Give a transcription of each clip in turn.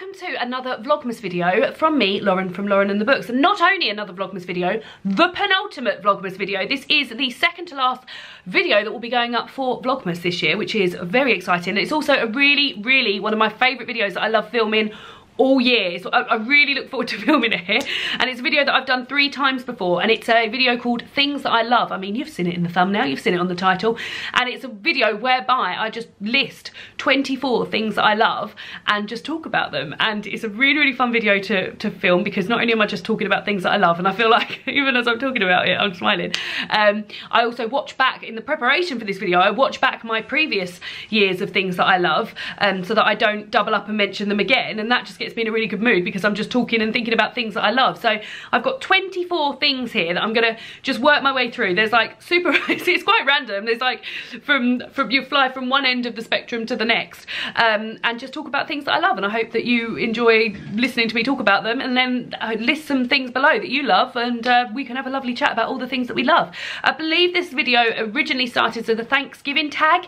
welcome to another Vlogmas video from me, Lauren, from Lauren and the Books. And not only another Vlogmas video, the penultimate Vlogmas video. This is the second to last video that will be going up for Vlogmas this year, which is very exciting. It's also a really one of my favourite videos that I love filming all year. So I really look forward to filming it here, and it's a video that I've done 3 times before, and it's a video called Things That I Love. I mean, you've seen it in the thumbnail, you've seen it on the title, and it's a video whereby I just list 24 things that I love and just talk about them. And it's a really fun video to film, because not only am I just talking about things that I love, and I feel like even as I'm talking about it I'm smiling, I also watch back in the preparation for this video. I watch back my previous years of things that I love, so that I don't double up and mention them again, and that just gets me in a really good mood because I'm just talking and thinking about things that I love. So I've got 24 things here that I'm gonna just work my way through. There's like it's quite random. There's like from you fly from one end of the spectrum to the next, and just talk about things that I love. And I hope that you enjoy listening to me talk about them, and then list some things below that you love, and we can have a lovely chat about all the things that we love. I believe this video originally started as a Thanksgiving tag,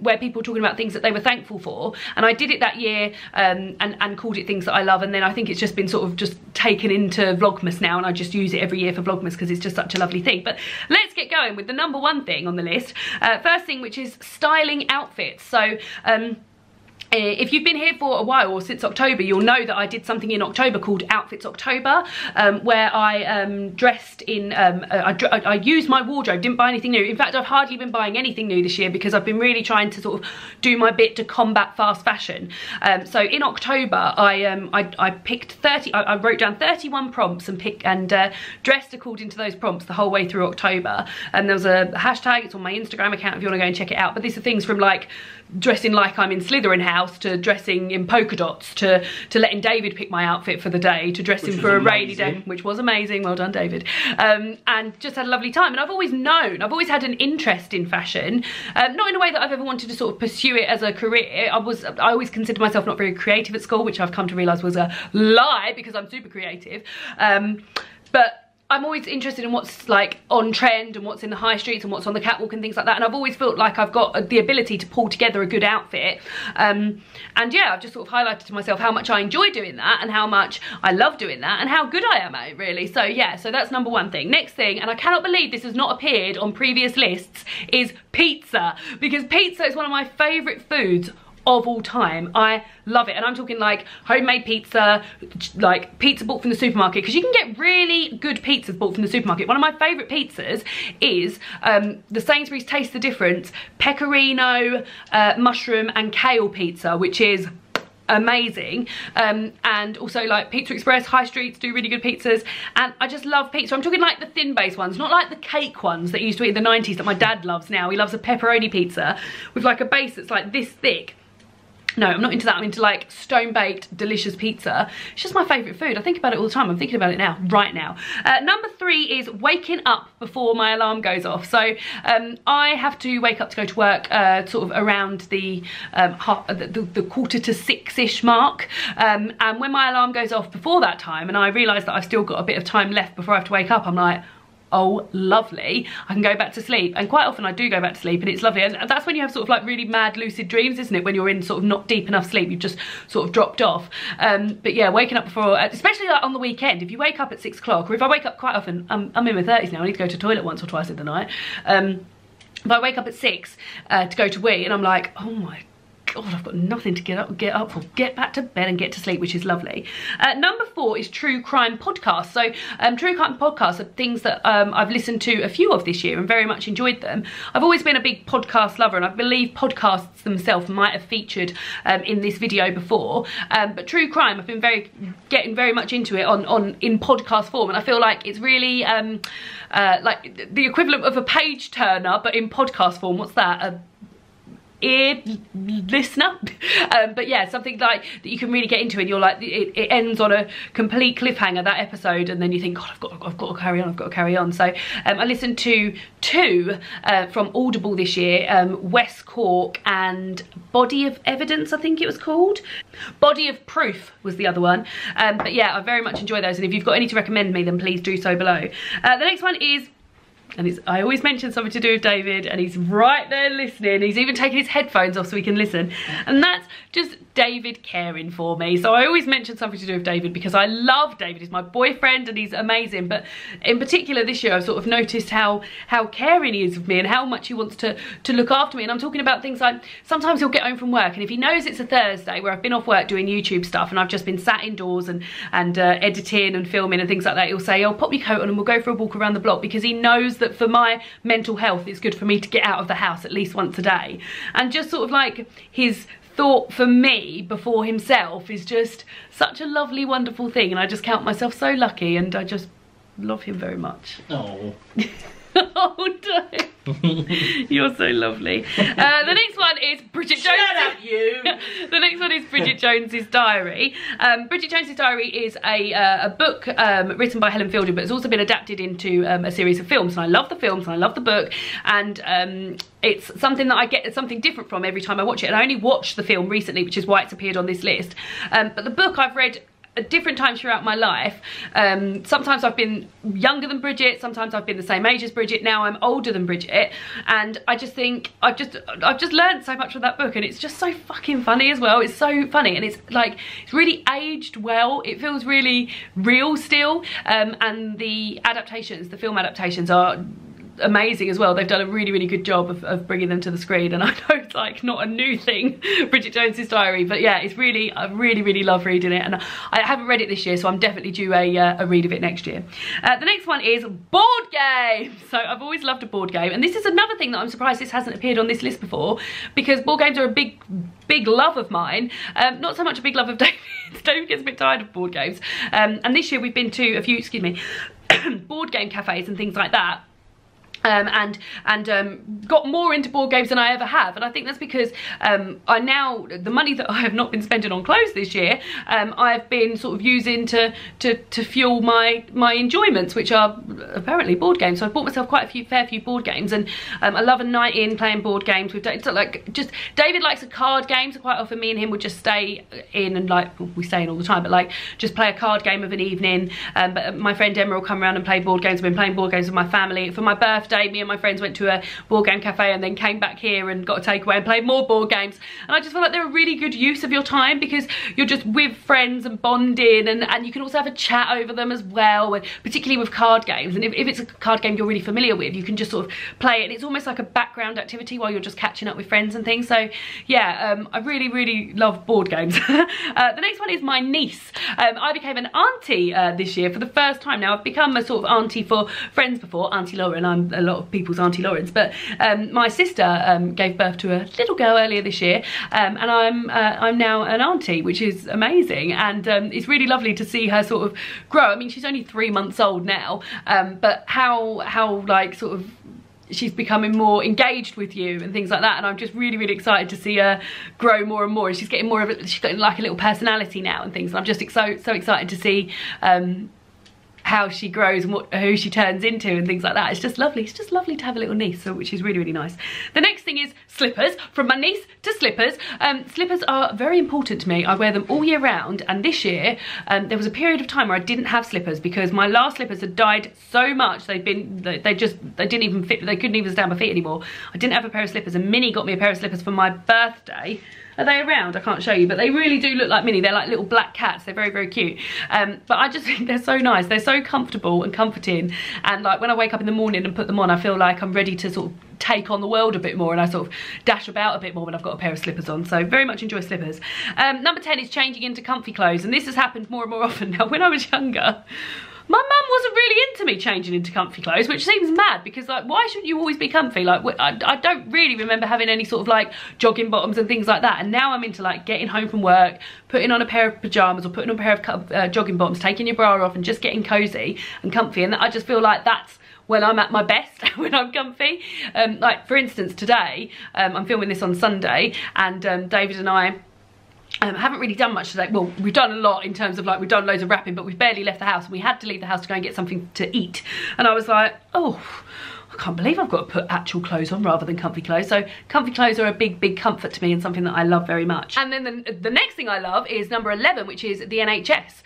where people were talking about things that they were thankful for, and I did it that year, and called it Things That I Love, and then I think it's just been sort of just taken into Vlogmas now, and I just use it every year for Vlogmas because it's just such a lovely thing. But let's get going with the number 1 thing on the list. First thing, which is styling outfits. So if you've been here for a while, or since October, you'll know that I did something in October called Outfits October, where I dressed in, I used my wardrobe, didn't buy anything new. In fact, I've hardly been buying anything new this year because I've been really trying to sort of do my bit to combat fast fashion. So in October, I picked 30, I wrote down 31 prompts and dressed according to those prompts the whole way through October. And there was a hashtag, it's on my Instagram account if you want to go and check it out. But these are things from like dressing like I'm in Slytherin house, to dressing in polka dots, to letting David pick my outfit for the day, to dressing for a rainy day, which was amazing. Well done, David. And just had a lovely time. And I've always had an interest in fashion, not in a way that I've ever wanted to sort of pursue it as a career. I always considered myself not very creative at school, which I've come to realise was a lie because I'm super creative. But I'm always interested in what's like on trend and what's in the high streets and what's on the catwalk and things like that, and I've always felt like I've got the ability to pull together a good outfit, and yeah, I've just sort of highlighted to myself how much I enjoy doing that and how much I love doing that and how good I am at it, really. So yeah, so that's number 1 thing. Next thing, and I cannot believe this has not appeared on previous lists, is pizza, because pizza is one of my favourite foods of all time. I love it, and I'm talking like homemade pizza, like pizza bought from the supermarket, because you can get really good pizzas bought from the supermarket. One of my favourite pizzas is the Sainsbury's Taste the Difference pecorino, mushroom and kale pizza, which is amazing. And also like Pizza Express, high streets do really good pizzas, and I just love pizza. I'm talking like the thin base ones, not like the cake ones that you used to eat in the 90s that my dad loves now. He loves a pepperoni pizza with like a base that's like this thick. No, I'm not into that. I'm into like stone-baked, delicious pizza. It's just my favourite food. I think about it all the time. I'm thinking about it now, right now. Number 3 is waking up before my alarm goes off. So I have to wake up to go to work sort of around the 5:45-ish mark. And when my alarm goes off before that time, and I realise that I've still got a bit of time left before I have to wake up, I'm like, oh lovely, I can go back to sleep. And quite often I do go back to sleep, and it's lovely. And that's when you have sort of like really mad lucid dreams, isn't it, when you're in sort of not deep enough sleep, you've just sort of dropped off. But yeah, waking up before, especially like on the weekend, if you wake up at 6 o'clock, or if I wake up quite often, I'm in my 30s now, I need to go to the toilet once or twice in the night. If I wake up at 6 to go to wee, and I'm like, oh my God, I've got nothing to get up for. Get back to bed and get to sleep, which is lovely. Number 4 is true crime podcasts. So true crime podcasts are things that I've listened to a few of this year and very much enjoyed them. I've always been a big podcast lover, and I believe podcasts themselves might have featured in this video before. But true crime, I've been getting very much into it in podcast form, and I feel like it's really like the equivalent of a page turner, but in podcast form. What's that? Ear listener. But yeah, something like that you can really get into, and you're like, it ends on a complete cliffhanger, that episode, and then you think, God, I've got to carry on, I've got to carry on. So I listened to 2 from Audible this year, West Cork and Body of Evidence, I think it was called. Body of Proof was the other one. But yeah, I very much enjoy those, and if you've got any to recommend me, then please do so below. The next one is and I always mention something to do with David, and he's right there listening. He's even taking his headphones off so he can listen, and that's just David caring for me. So I always mention something to do with David because I love David. He's my boyfriend and he's amazing, but in particular this year I've sort of noticed how caring he is with me and how much he wants to look after me. And I'm talking about things like, sometimes he'll get home from work, and if he knows it's a Thursday where I've been off work doing YouTube stuff and I've just been sat indoors and editing and filming and things like that, he'll say, oh, pop your coat on and we'll go for a walk around the block, because he knows that for my mental health it's good for me to get out of the house at least once a day. And just sort of like his thought for me before himself is just such a lovely, wonderful thing, and I just count myself so lucky, and I just love him very much. Oh. Oh, Dave. You're so lovely. The next one is Bridget Jones. Shut up, you! The next one is Bridget Jones's Diary. Bridget Jones's Diary is a book written by Helen Fielding, but it's also been adapted into a series of films. And I love the films and I love the book, and it's something that I get something different from every time I watch it. And I only watched the film recently, which is why it's appeared on this list. But the book I've read at different times throughout my life. Sometimes I've been younger than Bridget, sometimes I've been the same age as Bridget, now I'm older than Bridget, and I just think I've just learned so much from that book, and it's just so fucking funny as well. It's so funny, and it's like, it's really aged well. It feels really real still, and the adaptations, the film adaptations are amazing as well. They've done a really, really good job of bringing them to the screen, and I know it's like not a new thing, Bridget Jones's Diary, but yeah, it's really, I really, really love reading it, and I haven't read it this year, so I'm definitely due a read of it next year. The next one is board games. So I've always loved a board game, and this is another thing that I'm surprised this hasn't appeared on this list before, because board games are a big love of mine. Not so much a big love of David's. David gets a bit tired of board games, and this year we've been to a few, excuse me, board game cafes and things like that. Got more into board games than I ever have, and I think that's because I now, the money that I have not been spending on clothes this year, I've been sort of using to fuel my enjoyments, which are apparently board games. So I've bought myself quite a fair few board games, and I love a night in playing board games with David. So like, just David likes a card game, so quite often me and him would just stay in and, like, we stay in all the time, but like just play a card game of an evening. But my friend Emma will come around and play board games. I've been playing board games with my family. For my birthday, me and my friends went to a board game cafe and then came back here and got a takeaway and played more board games. And I just feel like they're a really good use of your time, because you're just with friends and bonding, and you can also have a chat over them as well, and particularly with card games. And if it's a card game you're really familiar with, you can just sort of play it, and it's almost like a background activity while you're just catching up with friends and things. So yeah, I really, really love board games. The next one is my niece. I became an auntie this year for the first time. Now, I've become a sort of auntie for friends before, Auntie Laura, and I'm a lot of people's Auntie Lawrence, but my sister gave birth to a little girl earlier this year, and I'm now an auntie, which is amazing, and it's really lovely to see her sort of grow. I mean, she's only 3 months old now, but how like sort of she's becoming more engaged with you and things like that, and I'm just really, really excited to see her grow more and more, and she's getting more of it. She's got like a little personality now and things, and I'm just so excited to see how she grows and who she turns into and things like that. It's just lovely. It's just lovely to have a little niece, so, which is really, really nice. The next thing is slippers. From my niece to slippers. Slippers are very important to me. I wear them all year round, and this year there was a period of time where I didn't have slippers because my last slippers had died so much. They didn't even fit. They couldn't even stand my feet anymore. I didn't have a pair of slippers, and Minnie got me a pair of slippers for my birthday. Are they around? I can't show you, but they really do look like Minnie. They're like little black cats. They're very, very cute. But I just think they're so nice. They're so comfortable and comforting. And like when I wake up in the morning and put them on, I feel like I'm ready to sort of take on the world a bit more, and I sort of dash about a bit more when I've got a pair of slippers on. So very much enjoy slippers. Number 10 is changing into comfy clothes, and this has happened more and more often now. When I was younger, my mum wasn't really into me changing into comfy clothes, which seems mad, because like, why shouldn't you always be comfy? Like, I don't really remember having any sort of like jogging bottoms and things like that, and now I'm into like getting home from work, putting on a pair of pyjamas or putting on a pair of jogging bottoms, taking your bra off and just getting cozy and comfy, and I just feel like that's when I'm at my best, when I'm comfy. Like for instance today, I'm filming this on Sunday, and David and I haven't really done much today. Well, we've done a lot in terms of like, we've done loads of wrapping, but we've barely left the house, and we had to leave the house to go and get something to eat. And I was like, oh, I can't believe I've got to put actual clothes on rather than comfy clothes. So comfy clothes are a big comfort to me and something that I love very much. And then the next thing I love is number 11, which is the NHS.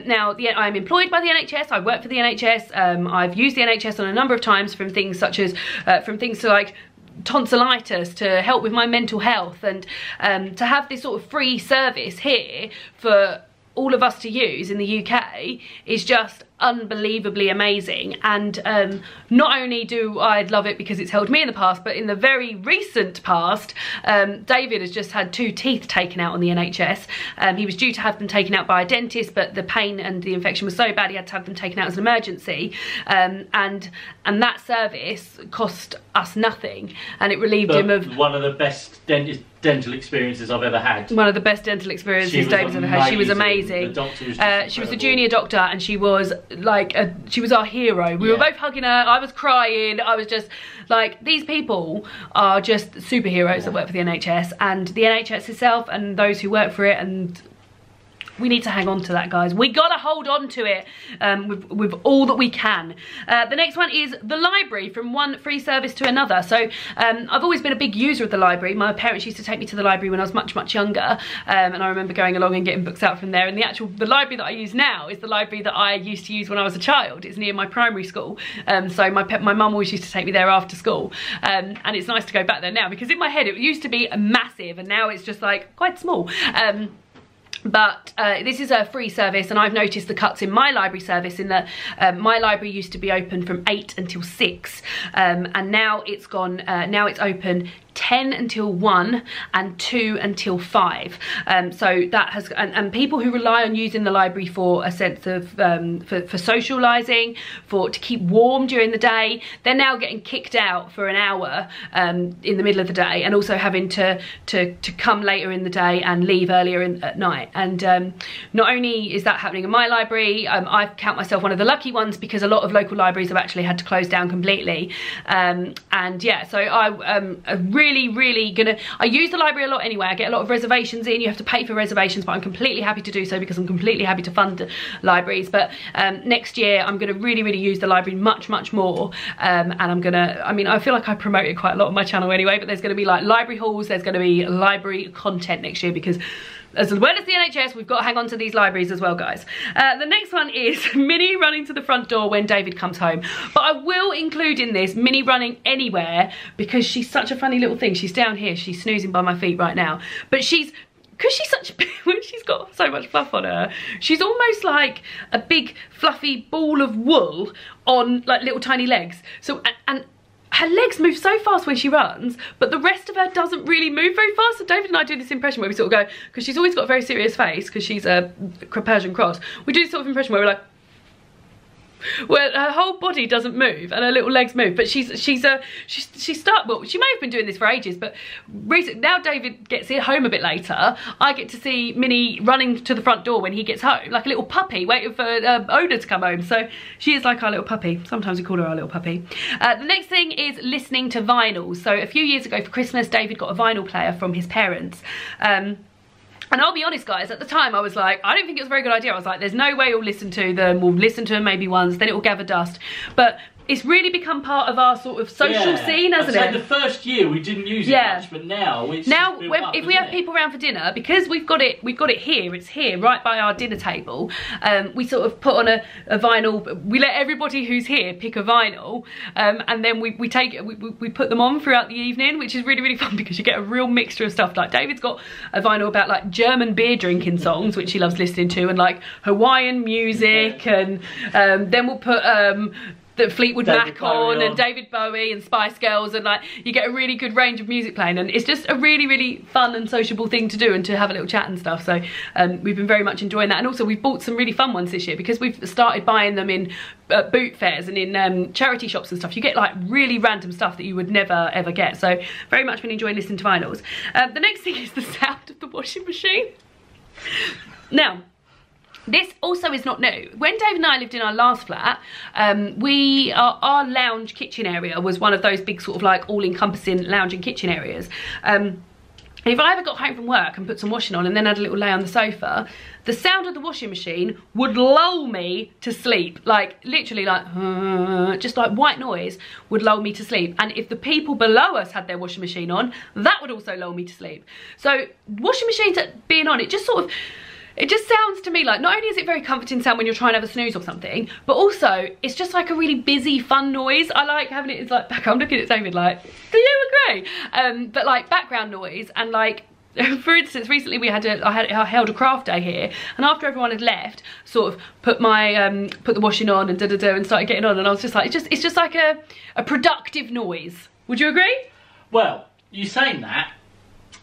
Now I'm employed by the NHS, I work for the NHS, I've used the NHS on a number of times, from things such as like tonsillitis to help with my mental health, and to have this sort of free service here for all of us to use in the UK is just unbelievably amazing. And not only do I love it because it's helped me in the past, but in the very recent past, David has just had 2 teeth taken out on the NHS. He was due to have them taken out by a dentist, but the pain and the infection was so bad he had to have them taken out as an emergency, and that service cost us nothing, and it relieved him of one of the best dental experiences I've ever had. One of the best dental experiences David's ever had. She was amazing. The doctor was just she was a junior doctor, and she was like she was our hero. We were both hugging her. I was crying. I was just like, these people are just superheroes that work for the NHS, and the NHS itself and those who work for it, and we need to hang on to that, guys. We gotta hold on to it with all that we can. The next one is the library, from one free service to another. So I've always been a big user of the library. My parents used to take me to the library when I was much younger, and I remember going along and getting books out from there. And the library that I use now is the library that I used to use when I was a child. It's near my primary school, so my mum always used to take me there after school, and it's nice to go back there now, because in my head it used to be massive and now it's just like quite small. But this is a free service, and I've noticed the cuts in my library service in that my library used to be open from 8 until 6, and now it's gone. Now it's open 10 until 1 and 2 until 5. So that has, and people who rely on using the library for a sense of for socializing, to keep warm during the day, they're now getting kicked out for an hour in the middle of the day, and also having to come later in the day and leave earlier at night. And not only is that happening in my library, I count myself one of the lucky ones, because a lot of local libraries have actually had to close down completely. And yeah, so I'm really gonna, I use the library a lot anyway. I get a lot of reservations in. You have to pay for reservations, but I'm completely happy to do so because I'm completely happy to fund libraries. But next year I'm gonna really use the library much more, and I'm gonna, I mean, I feel like I promote it quite a lot on my channel anyway, but there's gonna be like library halls, there's gonna be library content next year, because as well as the NHS, we've got to hang on to these libraries as well, guys. The next one is Minnie running to the front door when David comes home. But I will include in this Minnie running anywhere, because she's such a funny little thing. She's down here, she's snoozing by my feet right now. But because she's such, when she's got so much fluff on her, she's almost like a big fluffy ball of wool on like little tiny legs. So, and her legs move so fast when she runs, but the rest of her doesn't really move very fast. So David and I do this impression where we sort of go, because she's always got a very serious face, because she's a Persian cross. We do this sort of impression where we're like, well, her whole body doesn't move and her little legs move, but she may have been doing this for ages, but now David gets home a bit later, I get to see Minnie running to the front door when he gets home, like a little puppy waiting for Oda to come home. So she is like our little puppy. Sometimes we call her our little puppy. The next thing is listening to vinyls. So a few years ago for Christmas, David got a vinyl player from his parents. And I'll be honest, guys, at the time I was like, I don't think it was a very good idea. I was like, there's no way we'll listen to them. We'll listen to them maybe once, then it will gather dust. But it's really become part of our sort of social scene, hasn't it? The first year we didn't use it much, but now it's if we have people around for dinner, because we've got it here, it's here right by our dinner table. We sort of put on a vinyl. We let everybody who's here pick a vinyl, and then we put them on throughout the evening, which is really fun, because you get a real mixture of stuff. Like David's got a vinyl about like German beer drinking songs, which he loves listening to, and like Hawaiian music, and then we'll put the Fleetwood Mac on, and David Bowie and Spice Girls, and like you get a really good range of music playing, and it's just a really fun and sociable thing to do, and to have a little chat and stuff. So we've been very much enjoying that, and also we've bought some really fun ones this year, because we've started buying them in boot fairs and in charity shops and stuff. You get like really random stuff that you would never ever get. So very much been enjoying listening to vinyls. The next thing is the sound of the washing machine. Now, this also is not new. When Dave and I lived in our last flat, our lounge kitchen area was one of those big sort of like all-encompassing lounge and kitchen areas. If I ever got home from work and put some washing on and then had a little lay on the sofa, the sound of the washing machine would lull me to sleep. Like, literally, like, just like white noise would lull me to sleep. And if the people below us had their washing machine on, that would also lull me to sleep. So washing machines being on, it just sort of, it just sounds to me like, not only is it very comforting sound when you're trying to have a snooze or something, but also it's just like a really busy, fun noise. I like having it as like back. I'm looking at David like, do you agree? But like background noise, and like, for instance, recently I held a craft day here, and after everyone had left, sort of put my put the washing on and and started getting on, and I was just like, it's just like a productive noise. Would you agree? Well, you saying that,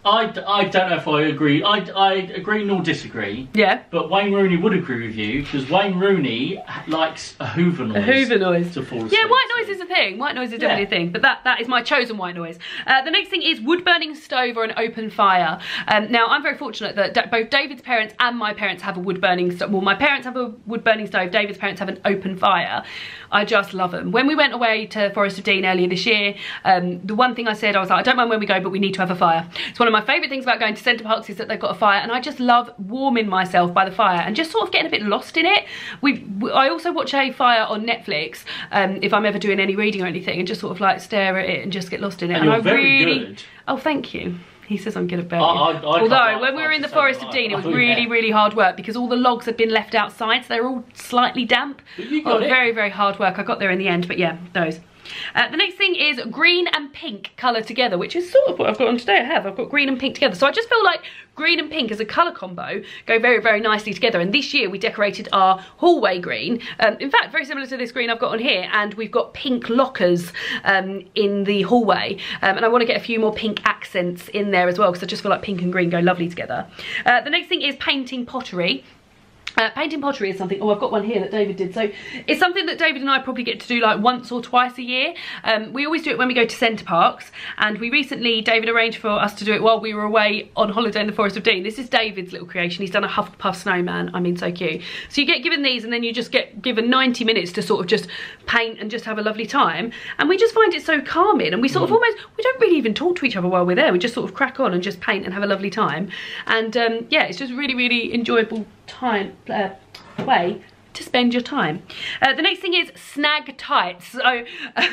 I don't know if I agree. I agree nor disagree. Yeah. But Wayne Rooney would agree with you, because Wayne Rooney likes a hoover noise. A hoover noise. To fall asleep. Yeah, white noise is a thing. White noise is definitely a thing. But that is my chosen white noise. The next thing is wood burning stove or an open fire. Now, I'm very fortunate that both David's parents and my parents have a wood burning stove. Well, my parents have a wood burning stove. David's parents have an open fire. I just love them. When we went away to Forest of Dean earlier this year, the one thing I said, I was like, I don't mind when we go, but we need to have a fire. It's one of my favourite things about going to Centre Parks is that they've got a fire, and I just love warming myself by the fire and just sort of getting a bit lost in it. I also watch a fire on Netflix if I'm ever doing any reading or anything, and just sort of like stare at it and just get lost in it. And you're very good. Oh, thank you. He says I'm good at burning. Although when we were in the Forest of Dean, it was really hard work because all the logs had been left outside, so they were all slightly damp. But you got it. Very, very hard work. I got there in the end, but yeah, those. The next thing is green and pink colour together, which is sort of what I've got on today. I've got green and pink together. So I just feel like green and pink as a colour combo go very, very nicely together. And this year we decorated our hallway green. In fact, very similar to this green I've got on here. And we've got pink lockers in the hallway. And I want to get a few more pink accents in there as well, because I just feel like pink and green go lovely together. The next thing is painting pottery. Painting pottery is something, I've got one here that David did, so it's something that David and I probably get to do like once or twice a year. We always do it when we go to Centre Parks, and we recently, David arranged for us to do it while we were away on holiday in the Forest of Dean. This is David's little creation. He's done a Hufflepuff snowman. I mean, so cute. So you get given these, and then you just get given 90 minutes to sort of just paint and just have a lovely time, and we just find it so calming, and we sort of almost, we don't really even talk to each other while we're there. We just sort of crack on and just paint and have a lovely time, and yeah, it's just really, really enjoyable way to spend your time. The next thing is snag tights. So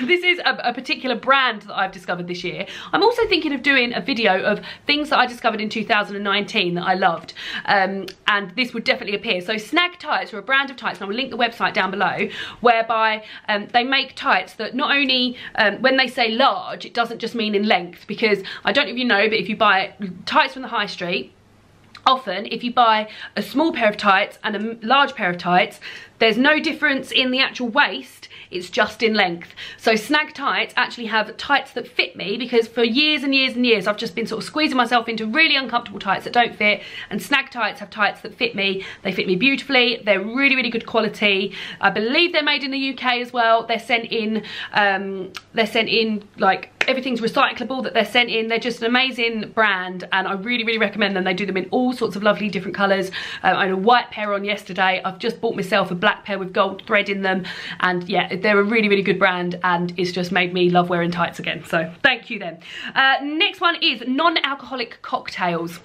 this is a particular brand that I've discovered this year. I'm also thinking of doing a video of things that I discovered in 2019 that I loved, and this would definitely appear. So snag tights are a brand of tights, and I will link the website down below, whereby they make tights that not only when they say large, it doesn't just mean in length, because I don't know if you know, but if you buy tights from the high street, often if you buy a small pair of tights and a large pair of tights, there's no difference in the actual waist, it's just in length. So snag tights actually have tights that fit me, because for years and years and years I've just been sort of squeezing myself into really uncomfortable tights that don't fit, and snag tights have tights that fit me. They fit me beautifully. They're really, really good quality. I believe they're made in the UK as well. They're sent in like, everything's recyclable that they're sent in. They're just an amazing brand, and I really, really recommend them. They do them in all sorts of lovely different colours. I had a white pair on yesterday. I've just bought myself a black pair with gold thread in them, and yeah, they're a really, really good brand, and it's just made me love wearing tights again. So thank you then. Next one is non-alcoholic cocktails.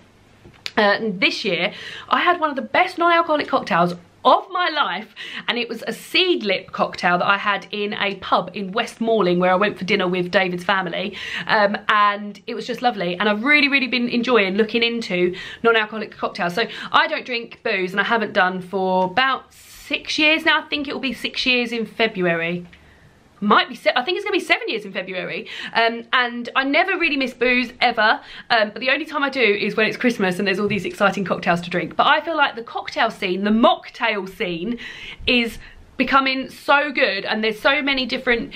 This year I had one of the best non-alcoholic cocktails of my life, and it was a seed lip cocktail that I had in a pub in West Malling, where I went for dinner with David's family, and it was just lovely. And I've really, really been enjoying looking into non-alcoholic cocktails. So I don't drink booze, and I haven't done for about 6 years now. I think it will be 6 years in February. Might be, I think it's gonna be 7 years in February, and I never really miss booze ever, but the only time I do is when it's Christmas and there's all these exciting cocktails to drink. But I feel like the cocktail scene, the mocktail scene, is becoming so good, and there's so many different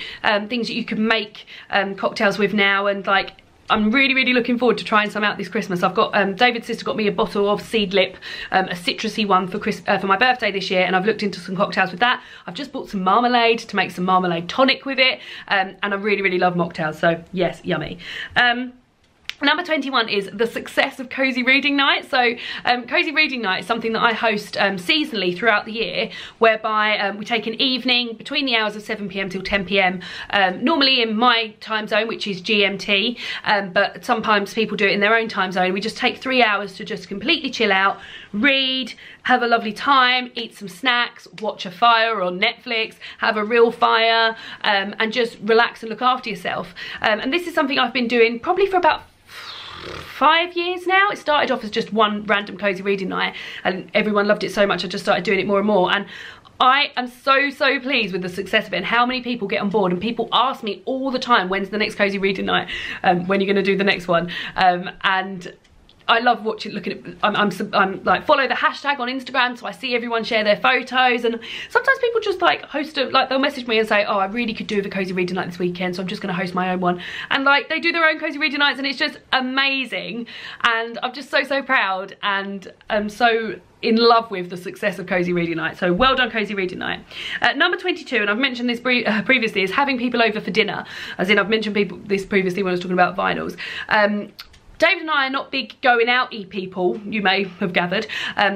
things that you can make cocktails with now, and like, I'm really, really looking forward to trying some out this Christmas. I've got, David's sister got me a bottle of seed lip, a citrusy one for my birthday this year, and I've looked into some cocktails with that. I've just bought some marmalade to make some marmalade tonic with it, and I really, really love mocktails, so yes, yummy. Number 21 is the success of Cozy Reading Night. So Cozy Reading Night is something that I host seasonally throughout the year, whereby we take an evening between the hours of 7 PM till 10 PM, normally in my time zone, which is GMT, but sometimes people do it in their own time zone. We just take 3 hours to just completely chill out, read, have a lovely time, eat some snacks, watch a fire on Netflix, have a real fire, and just relax and look after yourself. And this is something I've been doing probably for about 5 years now. It started off as just one random Cozy Reading Night, and everyone loved it so much I just started doing it more and more, and I am so pleased with the success of it and how many people get on board. And people ask me all the time, when's the next Cozy Reading Night, when you're going to do the next one, and I love watching, looking at, I'm like, follow the hashtag on Instagram, so I see everyone share their photos, and sometimes people just like host a, like they'll message me and say, oh, I really could do with a Cozy Reading Night this weekend, so I'm just gonna host my own one. And like, they do their own Cozy Reading Nights, and it's just amazing. And I'm just so proud, and I'm so in love with the success of Cozy Reading Night. So well done, Cozy Reading Night. Number 22, and I've mentioned this previously, is having people over for dinner. As in, I've mentioned this previously when I was talking about vinyls. David and I are not big going out-y people, you may have gathered.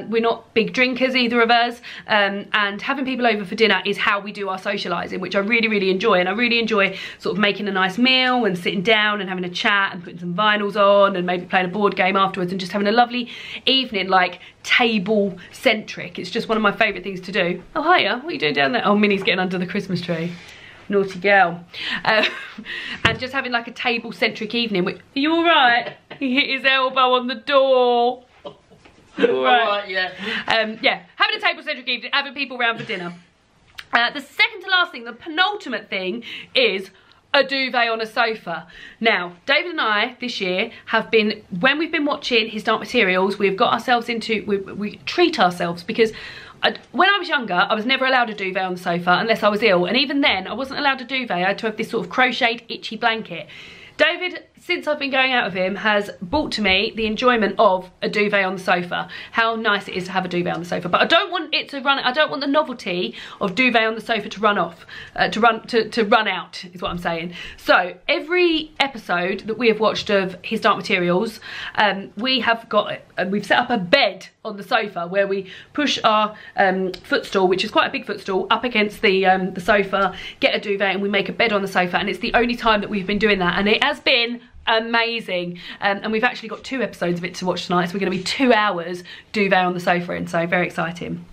We're not big drinkers, either of us, and having people over for dinner is how we do our socialising, which I really enjoy. And I really enjoy sort of making a nice meal and sitting down and having a chat and putting some vinyls on and maybe playing a board game afterwards and just having a lovely evening, like table-centric. It's just one of my favourite things to do. Oh, hiya, what are you doing down there? Oh, Minnie's getting under the Christmas tree. Naughty girl. And just having like a table-centric evening. Are you all right? He hit his elbow on the door. All right, yeah. Yeah, having a table-centric evening, having people round for dinner. The second to last thing, the penultimate thing, is a duvet on a sofa. Now, David and I this year have been, when we've been watching His Dark Materials, we've got ourselves into, we treat ourselves, because when I was younger, I was never allowed a duvet on the sofa unless I was ill, and even then I wasn't allowed a duvet. I had to have this sort of crocheted itchy blanket. David, since I've been going out with him, has brought to me the enjoyment of a duvet on the sofa. How nice it is to have a duvet on the sofa. But I don't want it to run, I don't want the novelty of duvet on the sofa to run off, to run out, is what I'm saying. So every episode that we have watched of His Dark Materials, we've set up a bed on the sofa where we push our footstool, which is quite a big footstool, up against the sofa, get a duvet, and we make a bed on the sofa. And it's the only time that we've been doing that, and it has been amazing. And we've actually got 2 episodes of it to watch tonight, so we're going to be 2 hours duvet on the sofa, and so very exciting.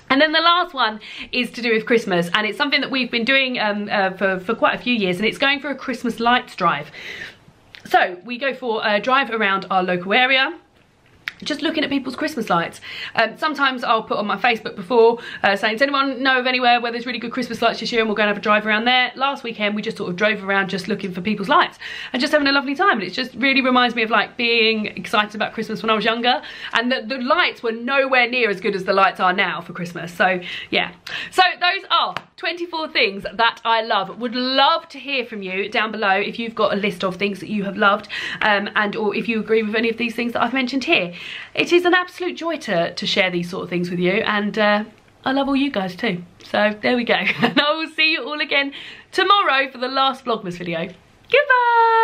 And then the last one is to do with Christmas, and it's something that we've been doing for quite a few years, and it's going for a Christmas lights drive. So we go for a drive around our local area, just looking at people's Christmas lights. Sometimes I'll put on my Facebook before saying, does anyone know of anywhere where there's really good Christmas lights this year, and we'll go and have a drive around there. Last weekend we just sort of drove around just looking for people's lights and just having a lovely time, and it just really reminds me of like being excited about Christmas when I was younger, and the lights were nowhere near as good as the lights are now for Christmas. So yeah, so those are 24 things that I love. Would love to hear from you down below if you've got a list of things that you have loved, and or if you agree with any of these things that I've mentioned here. It is an absolute joy to share these sort of things with you, and I love all you guys too. So there we go. And I will see you all again tomorrow for the last Vlogmas video. Goodbye!